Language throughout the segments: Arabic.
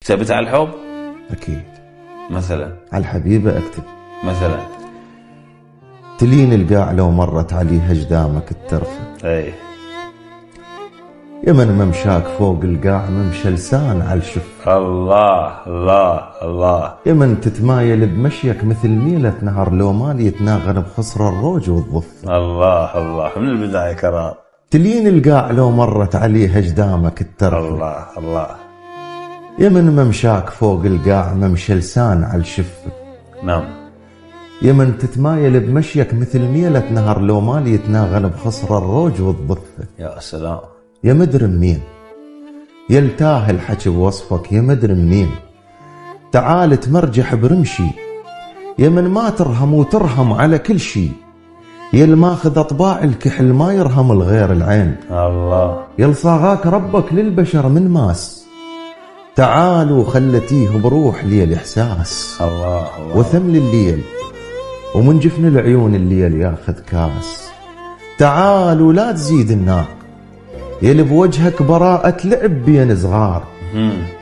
كتبت على الحب؟ أكيد. مثلا على الحبيبة أكتب مثلا تلين القاع لو مرت عليها جدامك الترفة. اي يمن ممشاك فوق القاع ممشى لسان على الشف. الله الله الله. يمن تتمايل بمشيك مثل ميلة نهر لو مال يتناغر بخصر الروج والضفة. الله الله من البداية كرار. تلين القاع لو مرت عليها جدامك الترفة. الله الله. يمن ممشاك فوق القاع ممشى لسان على الشفة. نعم. يمن تتمايل بمشيك مثل ميلة نهر لو مال يتناغر بخصر الروج والضفة. يا سلام. يا مدري منين يلتاه الحكي بوصفك، يا مدري منين تعال تمرجح برمشي. يا من ما ترهم وترهم على كل شي، يا الماخذ اطباع الكحل ما يرهم الغير العين. الله. يل صاغاك ربك للبشر من ماس، تعالوا خلتيه بروح لي الاحساس. الله الله. وثمل الليل ومن جفن العيون الليل ياخذ كاس. تعالوا لا تزيد النار، يلي بوجهك براءة لعب بين صغار.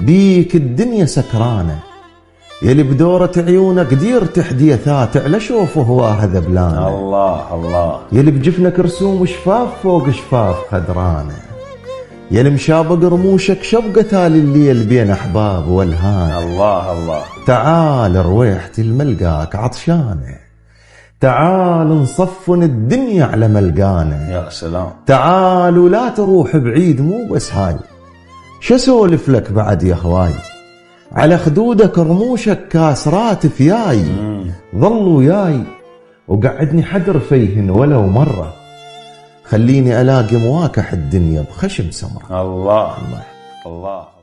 بيك الدنيا سكرانة، يلي بدورة عيونك دير تحديثات على شوف هواه ذبلانة. الله الله. يلي بجفنك رسوم شفاف فوق شفاف خدرانة، يلي مشابق رموشك شبقة الليل بين أحباب والهانة. الله الله. تعال رويحتي الملقاك عطشانة، تعال نصفن الدنيا على ملقانة. يا سلام. تعال ولا تروح بعيد، مو بس هاي شسولف لك بعد يا هواي، على خدودك رموشك كاسرات فياي. ظل وياي وقعدني حدر فيهن ولو مرة، خليني ألاقي مواكح الدنيا بخشم سمرة. الله الله الله.